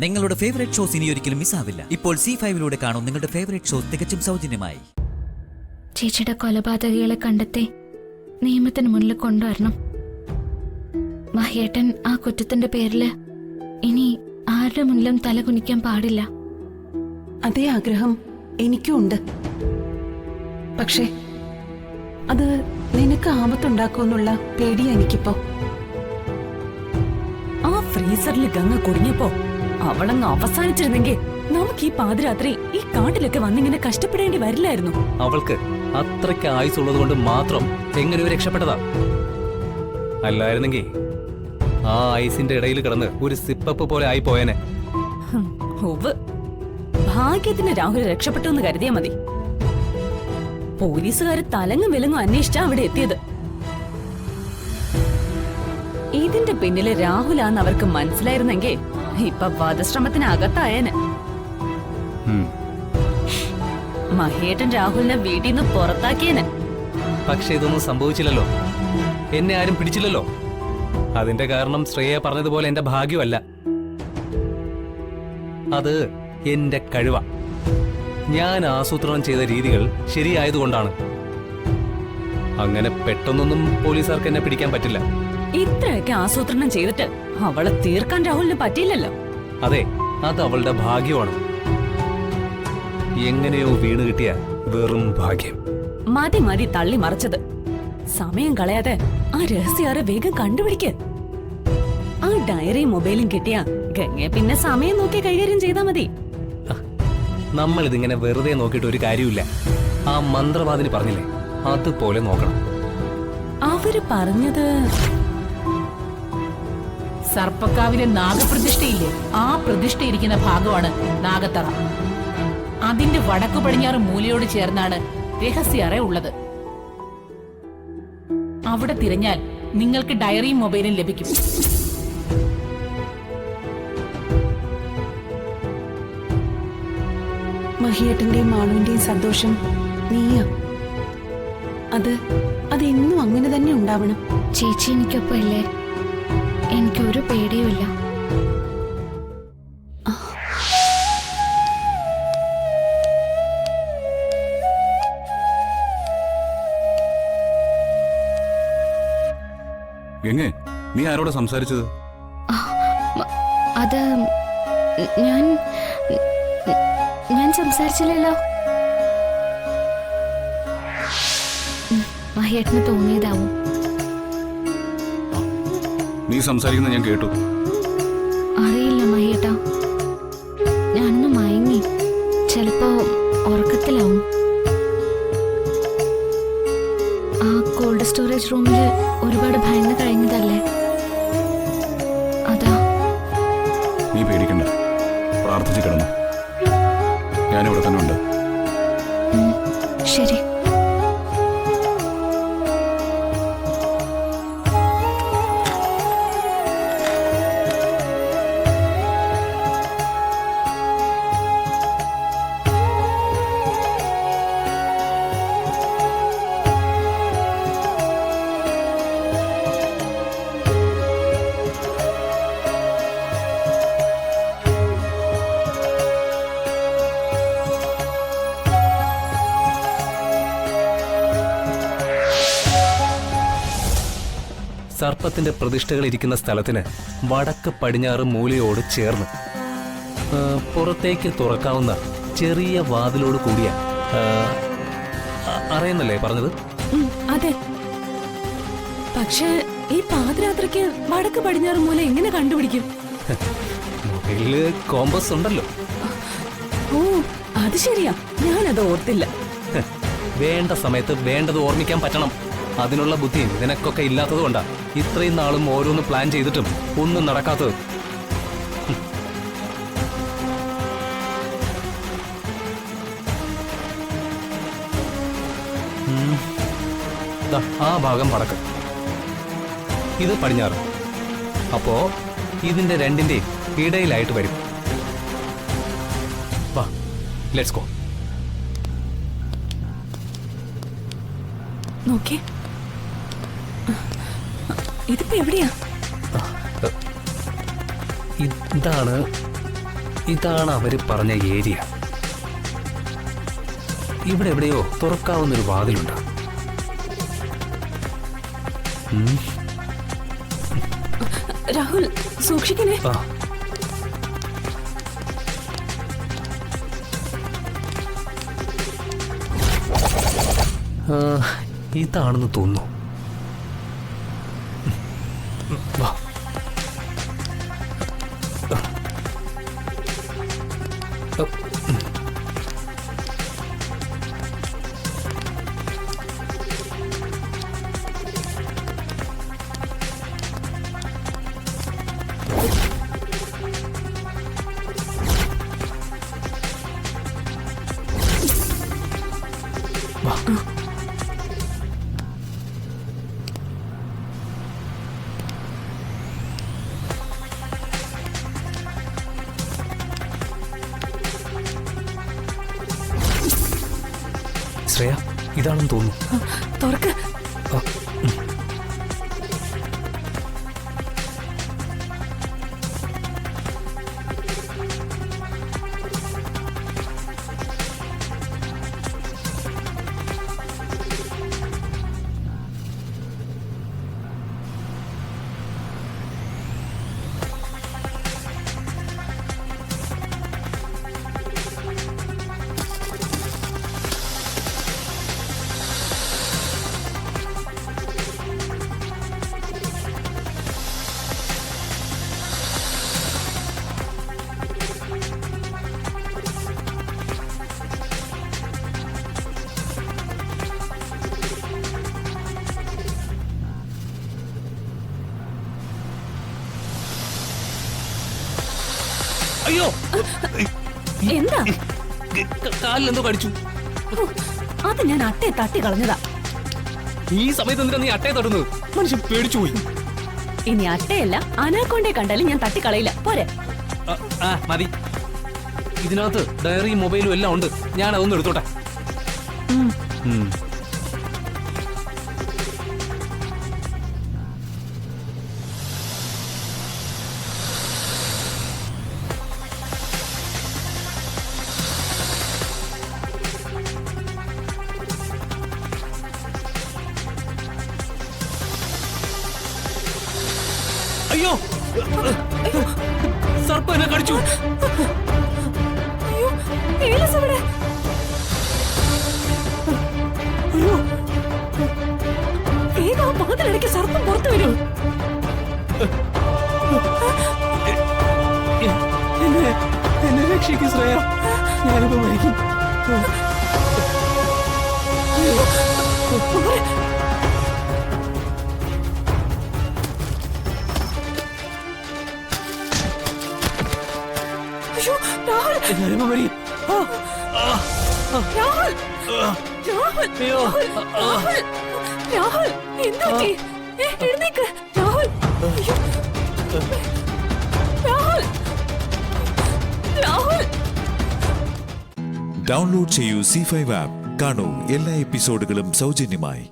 നിങ്ങളുടെ favourite shows ഇനി ഒരിക്കലും മിസ്സാവില്ല. ഇപ്പോൾ C5 കാണും നിങ്ങളുടെ ഫേവറേറ്റ് ഷോസ് തികച്ചും സൗജന്യമായി. ചേച്ചിയുടെ കൊലപാതകികളെ കണ്ടെത്തി നിയമത്തിന് മുന്നിൽ കൊണ്ടുവരണം. മഹേട്ടൻ ആ കുറ്റത്തിന്റെ പേരില് ഇനി ആരുടെ മുന്നിലും തലകുനിക്കാൻ പാടില്ല. അതേ ആഗ്രഹം എനിക്കും ഉണ്ട്. പക്ഷേ അത് നിനക്ക് ആപത്തുണ്ടാക്കുമെന്നുള്ള പേടിയാ എനിക്കിപ്പോ. ആ ഫ്രീസറിൽ ഗംഗ കുടുങ്ങിയപ്പോ അവളങ്ങ് അവസാനിച്ചിരുന്നെങ്കിൽ നമുക്ക് ഈ പാതിരാത്രി ഈ കാട്ടിലൊക്കെ വന്നിങ്ങനെ കഷ്ടപ്പെടേണ്ടി വരില്ലായിരുന്നു. അവൾക്ക് അത്രയ്ക്ക് ആയുസുള്ളത് കൊണ്ട് മാത്രം എങ്ങനെയോ രക്ഷപ്പെട്ടതാ. അല്ലായിരുന്നെങ്കിൽ ആ ഐസിന്റെ ഇടയിൽ കിടന്ന് ഒരു സിപ്പപ്പ് പോലെ ആയി പോയനെ. ഭാഗ്യത്തിന് രാഹുൽ രക്ഷപ്പെട്ടു എന്ന് കരുതിയാ മതി. പോലീസുകാര് തലങ്ങും വിലങ്ങും അന്വേഷിച്ചാ അവിടെ എത്തിയത്. ഇതിന്റെ പിന്നില് രാഹുലാന്ന് അവർക്ക് മനസ്സിലായിരുന്നെങ്കിൽ ഇപ്പൊ വധശ്രമത്തിന് അകത്തായേന്. മഹേട്ടൻ രാഹുലിനെ വീട്ടിൽ നിന്ന് പുറത്താക്കിയേന്. പക്ഷെ ഇതൊന്നും സംഭവിച്ചില്ലല്ലോ. എന്നെ ആരും പിടിച്ചില്ലല്ലോ. അതിന്റെ കാരണം ശ്രേയ പറഞ്ഞതുപോലെ എന്റെ ഭാഗ്യമല്ല, അത് എന്റെ കഴിവാ. ഞാൻ ആസൂത്രണം ചെയ്ത രീതികൾ ശരിയായതുകൊണ്ടാണ്. അങ്ങനെ പെട്ടെന്നൊന്നും പോലീസുകാർക്ക് എന്നെ പിടിക്കാൻ പറ്റില്ല. ഇത്രയൊക്കെ ആസൂത്രണം ചെയ്തിട്ട് അവളെ തീർക്കാൻ രാഹുലിന് പറ്റിയില്ലല്ലോ. അതെ, അത് അവളുടെ ഭാഗ്യമാണ്. എങ്ങനെയോ വീണ് കിട്ടിയ വെറും ഭാഗ്യം. മതി മതി തള്ളി മറിച്ചത്. സമയം കളയാതെ ആ രഹസ്യാറെ വേഗം കണ്ടുപിടിക്ക്. ആ ഡയറിയും മൊബൈലും കിട്ടിയ ഗംഗയെ പിന്നെ സമയം നോക്കി കൈകാര്യം ചെയ്താ മതി. നമ്മൾ ഇതിങ്ങനെ വെറുതെ നോക്കിയിട്ട് ഒരു കാര്യമില്ല. ആ മന്ത്രവാദിനി പറഞ്ഞില്ലേ, അതുപോലെ നോക്കണം. അവര് പറഞ്ഞത് സർപ്പക്കാവിലെ നാഗപ്രതിഷ്ഠയില്ലേ, ആ പ്രതിഷ്ഠയിരിക്കുന്ന ഭാഗമാണ് നാഗത്തറ. അതിന്റെ വടക്കു പടിഞ്ഞാറ് മൂലയോട് ചേർന്നാണ് രഹസ്യറ ഉള്ളത്. അവിടെ തിരഞ്ഞാൽ നിങ്ങൾക്ക് ഡയറിയും മൊബൈലും ലഭിക്കും. മഹിയേട്ടന്റെയും മാളുവിന്റെയും സന്തോഷം നീയാ. അതെന്നും അങ്ങനെ തന്നെ ഉണ്ടാവണം. ചേച്ചി എനിക്കൊപ്പം ഇല്ലേ, എനിക്കൊരു പേടിയുമില്ല. ഗംഗേ, നീ ആരോടാ സംസാരിച്ചത്? അത് ഞാൻ സംസാരിച്ചില്ലല്ലോ. മഹേട്ടന് തോന്നിയതാവും. നീ സംസാരിക്കുന്ന ഞാൻ കേട്ടു. അറിയില്ല മഹേട്ടാ, ഞാനൊന്ന് മയങ്ങി. ചിലപ്പോ ഉറക്കത്തിലാവും. ആ കോൾഡ് സ്റ്റോറേജ് റൂമില് ഒരുപാട് ഭയന്ന് കഴിഞ്ഞതല്ലേ, അതാ. നീ പേടിക്കണ്ട, പ്രാർത്ഥിച്ചു കിടന്നു. ഞാനിവിടെ തന്നെ ഉണ്ട്. ശരി. സർപ്പത്തിന്റെ പ്രതിഷ്ഠകൾ ഇരിക്കുന്ന സ്ഥലത്തിന് വടക്ക് പടിഞ്ഞാറ് മൂലയോട് ചേർന്ന് പുറത്തേക്ക് തുറക്കാവുന്ന ചെറിയ വാതിലോട് കൂടിയ അറിയുന്നല്ലേ പറഞ്ഞത്? അതെ. പക്ഷേ ഈ പാതിരാത്രിക്ക് വടക്ക് പടിഞ്ഞാറ് മൂല എങ്ങനെ കണ്ടുപിടിക്കും? മൊബൈലില് കോമ്പസ് ഉണ്ടല്ലോ. ഓ, അത് ശരിയാ, ഞാനത് ഓർത്തില്ല. വേണ്ട സമയത്ത് വേണ്ടത് ഓർമ്മിക്കാൻ പറ്റണം. അതിനുള്ള ബുദ്ധി നിനക്കൊക്കെ ഇല്ലാത്തത് കൊണ്ടാ ഇത്രയും നാളും ഓരോന്ന് പ്ലാൻ ചെയ്തിട്ടും ഒന്നും നടക്കാത്തത്. ആ ഭാഗം വടക്ക്, ഇത് പടിഞ്ഞാറ്. അപ്പോ ഇതിന്റെ രണ്ടിന്റെയും ഇടയിലായിട്ട് വരും. വാ, ലെറ്റ്സ് ഗോ. നോക്കേ, ഇതിപ്പോ എവിടെയാ? ഇതാണ് ഇതാണ് അവര് പറഞ്ഞ ഏരിയ. ഇവിടെ എവിടെയോ തുറക്കാവുന്നൊരു വാതിലുണ്ട്. രാഹുൽ സൂക്ഷിക്കണേ. ആ, ഇതാണെന്ന് തോന്നുന്നു. വാ. ശ്രേയ, ഇതാണെന്ന് തോന്നുന്നു. തുറക്ക്. ആ, അയ്യോ, എന്താ? കാലിലെന്തോ കടിച്ചു. അത് ഞാൻ അട്ടയെ തട്ടി കളഞ്ഞതാ. ഈ സമയത്ത് എന്തിനാ നീ അട്ടയെ തട്ടുന്നത്? മനുഷ്യൻ പേടിച്ചു പോയി. ഇനി അട്ടയല്ല അനാക്കൊണ്ടേ കണ്ടാലും ഞാൻ തട്ടിക്കളയില്ല. പോരെ. മതി. ഇതിനകത്ത് ഡയറിയും മൊബൈലും എല്ലാം ഉണ്ട്. ഞാൻ അതൊന്നും എടുത്തോട്ടെ. അയ്യോ, സർപ്പ എന്നെ കടിച്ചു. അയ്യോ, ഏലസ് എവിടെ? അയ്യോ, വേഗം ആ പാതിലിടയ്ക്ക് സർപ്പം പുറത്തു വരും. എന്നെ രക്ഷിക്കും ശ്രേയ, ഞാനിപ്പോ മരിക്കും. അയ്യോ, രാഹുൽ, ഞാനിപ്പോ മരിക്കും. രാഹുൽ, രാഹുൽ, അയ്യോ, രാഹുൽ, രാഹുൽ, എന്താ പറ്റി? എഴുന്നേക്ക് രാഹുൽ. അയ്യോ, രാഹുൽ, രാഹുൽ. ഡൗൺലോഡ് ചെയ്യൂ C5 ആപ്പ്. കാണൂ എല്ലാ എപ്പിസോഡുകളും സൗജന്യമായി.